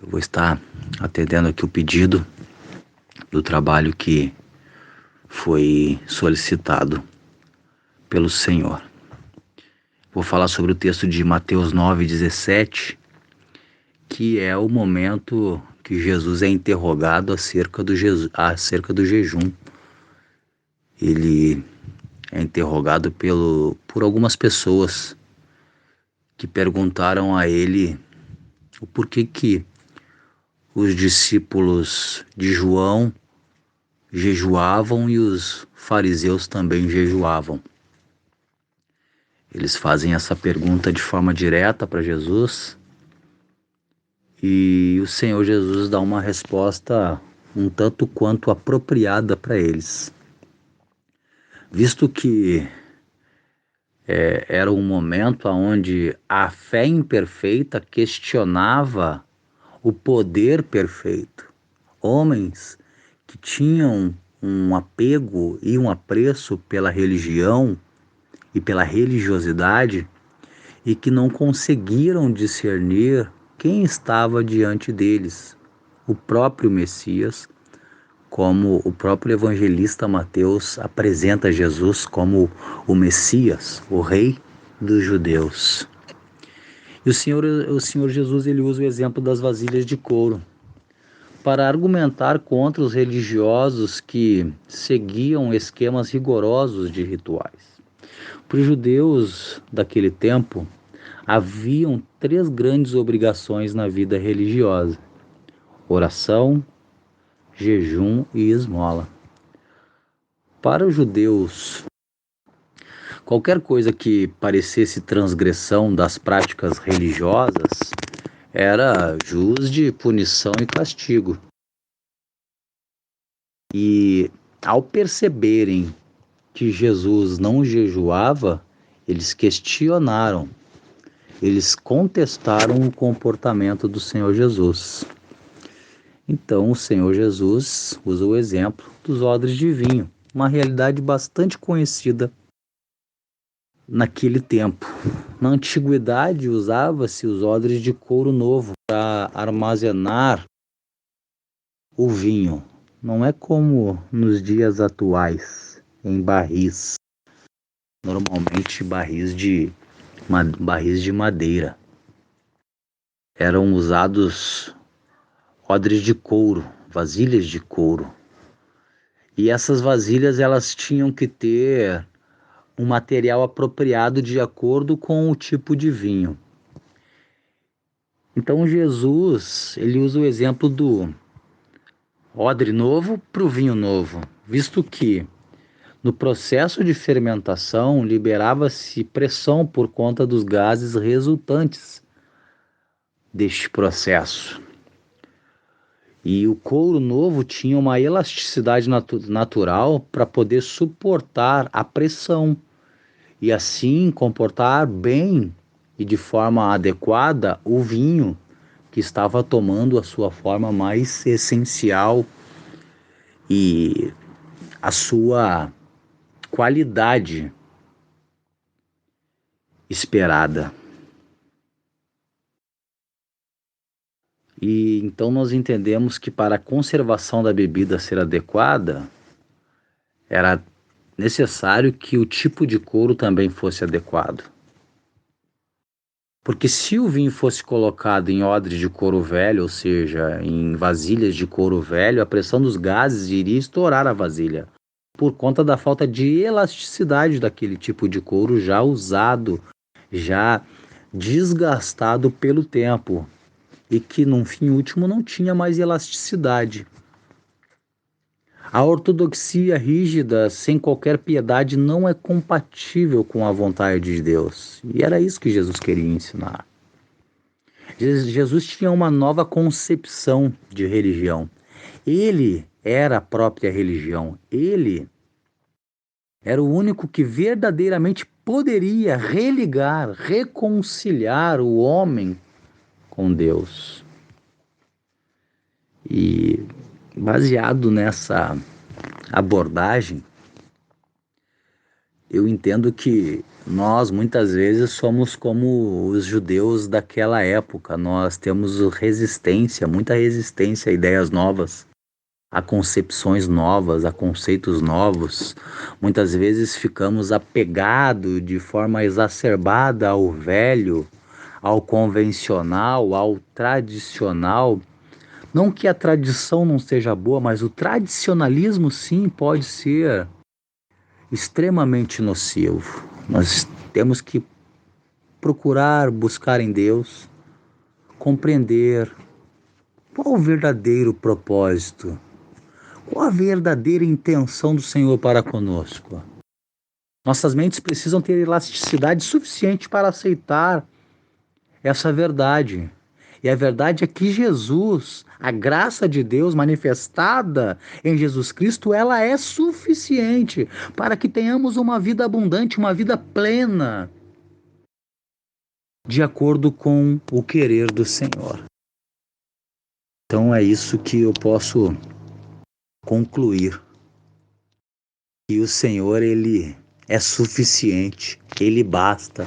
Eu vou estar atendendo aqui o pedido do trabalho que foi solicitado pelo Senhor. Vou falar sobre o texto de Mateus 9,17, que é o momento que Jesus é interrogado acerca do jejum. Ele é interrogado por algumas pessoas que perguntaram a ele o porquê que os discípulos de João jejuavam e os fariseus também jejuavam. Eles fazem essa pergunta de forma direta para Jesus e o Senhor Jesus dá uma resposta um tanto quanto apropriada para eles. Visto que era um momento onde a fé imperfeita questionava o poder perfeito. Homens que tinham um apego e um apreço pela religião e pela religiosidade e que não conseguiram discernir quem estava diante deles, o próprio Messias, como o próprio evangelista Mateus apresenta Jesus como o Messias, o Rei dos Judeus. E o Senhor Jesus ele usa o exemplo das vasilhas de couro para argumentar contra os religiosos que seguiam esquemas rigorosos de rituais. Para os judeus daquele tempo, haviam 3 grandes obrigações na vida religiosa: oração, jejum e esmola. Para os judeus, qualquer coisa que parecesse transgressão das práticas religiosas era jus de punição e castigo. E ao perceberem que Jesus não jejuava, eles questionaram, eles contestaram o comportamento do Senhor Jesus. Então o Senhor Jesus usa o exemplo dos odres de vinho, uma realidade bastante conhecida naquele tempo. Na antiguidade usava-se os odres de couro novo para armazenar o vinho. Não é como nos dias atuais, em barris, normalmente barris de madeira. Eram usados odres de couro, vasilhas de couro. E essas vasilhas elas tinham que ter um material apropriado de acordo com o tipo de vinho. Então Jesus, ele usa o exemplo do odre novo para o vinho novo, visto que no processo de fermentação liberava-se pressão por conta dos gases resultantes deste processo. E o couro novo tinha uma elasticidade natural para poder suportar a pressão e assim comportar bem e de forma adequada o vinho que estava tomando a sua forma mais essencial e a sua qualidade esperada. E então nós entendemos que para a conservação da bebida ser adequada, era necessário que o tipo de couro também fosse adequado. Porque se o vinho fosse colocado em odre de couro velho, ou seja, em vasilhas de couro velho, a pressão dos gases iria estourar a vasilha, por conta da falta de elasticidade daquele tipo de couro já usado, já desgastado pelo tempo, e que, num fim último, não tinha mais elasticidade. A ortodoxia rígida, sem qualquer piedade, não é compatível com a vontade de Deus. E era isso que Jesus queria ensinar. Jesus tinha uma nova concepção de religião. Ele era a própria religião. Ele era o único que verdadeiramente poderia religar, reconciliar o homem com Deus. E baseado nessa abordagem, eu entendo que nós muitas vezes somos como os judeus daquela época. Nós temos resistência, muita resistência a ideias novas, a concepções novas, a conceitos novos. Muitas vezes ficamos apegados de forma exacerbada ao velho, ao convencional, ao tradicional. Não que a tradição não seja boa, mas o tradicionalismo sim pode ser extremamente nocivo. Nós temos que procurar buscar em Deus, compreender qual o verdadeiro propósito, qual a verdadeira intenção do Senhor para conosco. Nossas mentes precisam ter elasticidade suficiente para aceitar essa verdade. E a verdade é que Jesus, a graça de Deus manifestada em Jesus Cristo, ela é suficiente para que tenhamos uma vida abundante, uma vida plena, de acordo com o querer do Senhor. Então é isso que eu posso concluir. Que o Senhor, Ele é suficiente, Ele basta.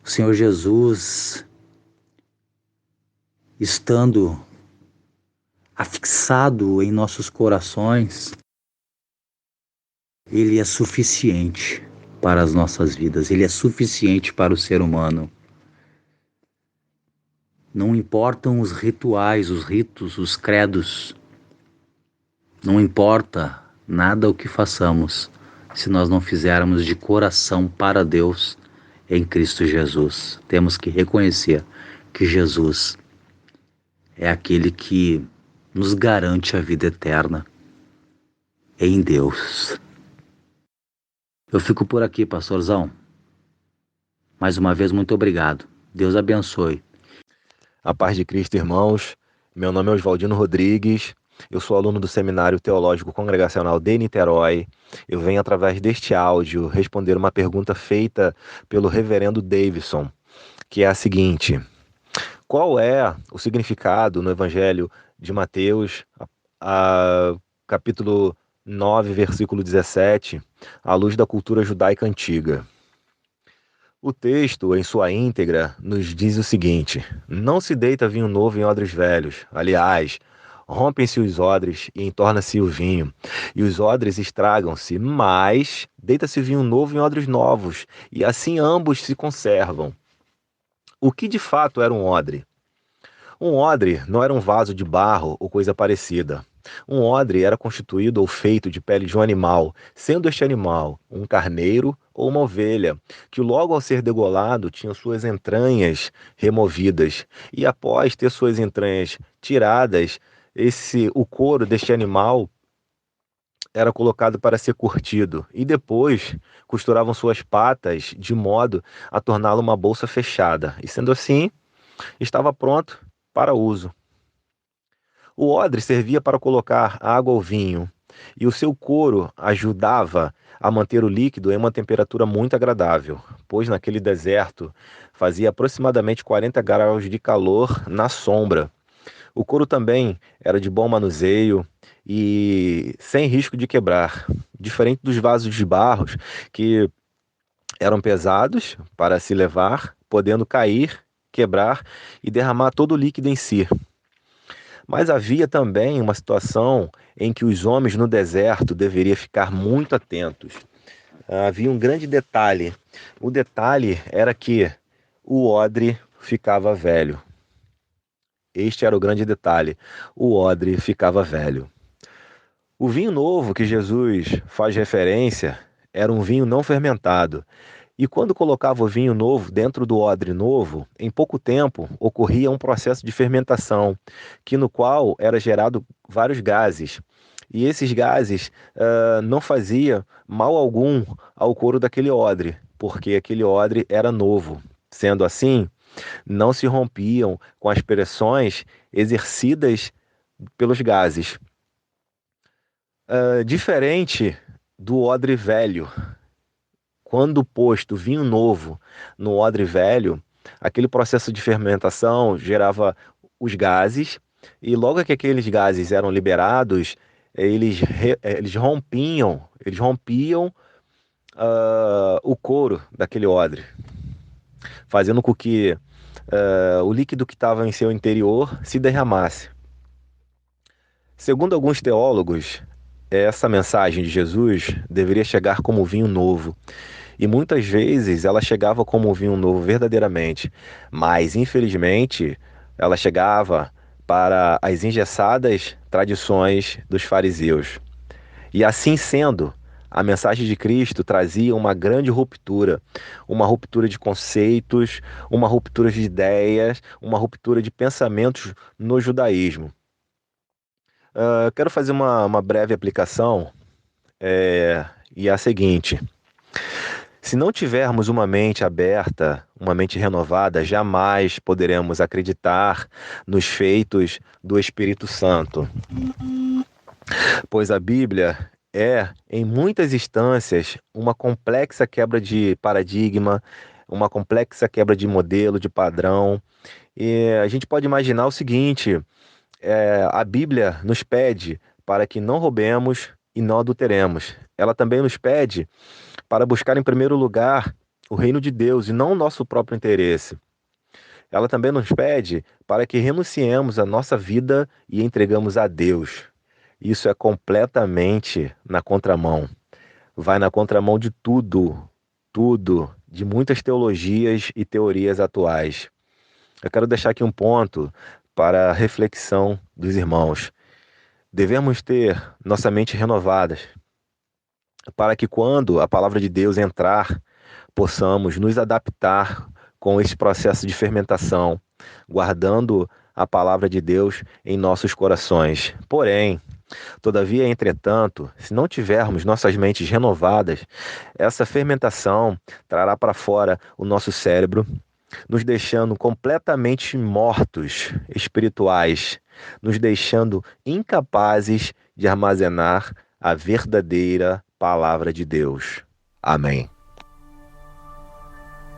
O Senhor Jesus, estando afixado em nossos corações, Ele é suficiente para as nossas vidas, Ele é suficiente para o ser humano. Não importam os rituais, os ritos, os credos, não importa nada o que façamos, se nós não fizermos de coração para Deus em Cristo Jesus. Temos que reconhecer que Jesus é aquele que nos garante a vida eterna em Deus. Eu fico por aqui, pastorzão. Mais uma vez, muito obrigado. Deus abençoe. A paz de Cristo, irmãos. Meu nome é Oswaldino Rodrigues. Eu sou aluno do Seminário Teológico Congregacional de Niterói. Eu venho, através deste áudio, responder uma pergunta feita pelo reverendo Davidson, que é a seguinte: qual é o significado no Evangelho de Mateus, capítulo 9, versículo 17, à luz da cultura judaica antiga? O texto, em sua íntegra, nos diz o seguinte: não se deita vinho novo em odres velhos. Aliás, rompem-se os odres e entorna-se o vinho, e os odres estragam-se, mas deita-se vinho novo em odres novos, e assim ambos se conservam. O que de fato era um odre? Um odre não era um vaso de barro ou coisa parecida. Um odre era constituído ou feito de pele de um animal, sendo este animal um carneiro ou uma ovelha, que logo ao ser degolado tinha suas entranhas removidas, e após ter suas entranhas tiradas, o couro deste animal era colocado para ser curtido, e depois costuravam suas patas de modo a torná-lo uma bolsa fechada, e sendo assim, estava pronto para uso. O odre servia para colocar água ou vinho, e o seu couro ajudava a manter o líquido em uma temperatura muito agradável, pois naquele deserto fazia aproximadamente 40 graus de calor na sombra. O couro também era de bom manuseio e sem risco de quebrar, diferente dos vasos de barro, que eram pesados para se levar, podendo cair, quebrar e derramar todo o líquido em si. Mas havia também uma situação em que os homens no deserto deveriam ficar muito atentos. Havia um grande detalhe. O detalhe era que o odre ficava velho. Este era o grande detalhe. O odre ficava velho. O vinho novo que Jesus faz referência era um vinho não fermentado. E quando colocava o vinho novo dentro do odre novo, em pouco tempo ocorria um processo de fermentação, no qual era gerado vários gases. E esses gases não faziam mal algum ao couro daquele odre, porque aquele odre era novo. Sendo assim, não se rompiam com as pressões exercidas pelos gases. Diferente do odre velho, quando posto vinho novo no odre velho, aquele processo de fermentação gerava os gases, e logo que aqueles gases eram liberados, eles rompiam o couro daquele odre, fazendo com que o líquido que estava em seu interior se derramasse. Segundo alguns teólogos, essa mensagem de Jesus deveria chegar como vinho novo. E muitas vezes ela chegava como vinho novo verdadeiramente, mas infelizmente ela chegava para as engessadas tradições dos fariseus. E assim sendo, a mensagem de Cristo trazia uma grande ruptura, uma ruptura de conceitos, uma ruptura de ideias, uma ruptura de pensamentos no judaísmo. Quero fazer uma breve aplicação, e é a seguinte: se não tivermos uma mente aberta, uma mente renovada, jamais poderemos acreditar nos feitos do Espírito Santo. Pois a Bíblia é, em muitas instâncias, uma complexa quebra de paradigma, uma complexa quebra de modelo, de padrão. E a gente pode imaginar o seguinte: a Bíblia nos pede para que não roubemos e não adulteremos. Ela também nos pede para buscar em primeiro lugar o reino de Deus e não o nosso próprio interesse. Ela também nos pede para que renunciemos a nossa vida e entregamos a Deus. Isso é completamente na contramão. Vai na contramão de tudo, de muitas teologias e teorias atuais. Eu quero deixar aqui um ponto para a reflexão dos irmãos. Devemos ter nossa mente renovada, para que quando a palavra de Deus entrar, possamos nos adaptar com esse processo de fermentação, guardando a palavra de Deus em nossos corações. Porém, todavia, entretanto, se não tivermos nossas mentes renovadas, essa fermentação trará para fora o nosso cérebro, nos deixando completamente mortos espirituais, nos deixando incapazes de armazenar a verdadeira palavra de Deus. Amém.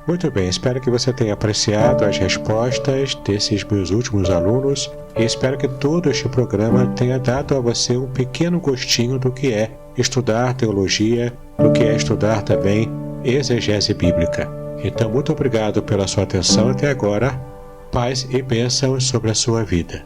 Muito bem, espero que você tenha apreciado as respostas desses meus últimos alunos e espero que todo este programa tenha dado a você um pequeno gostinho do que é estudar teologia, do que é estudar também exegese bíblica. Então, muito obrigado pela sua atenção até agora. Paz e bênçãos sobre a sua vida.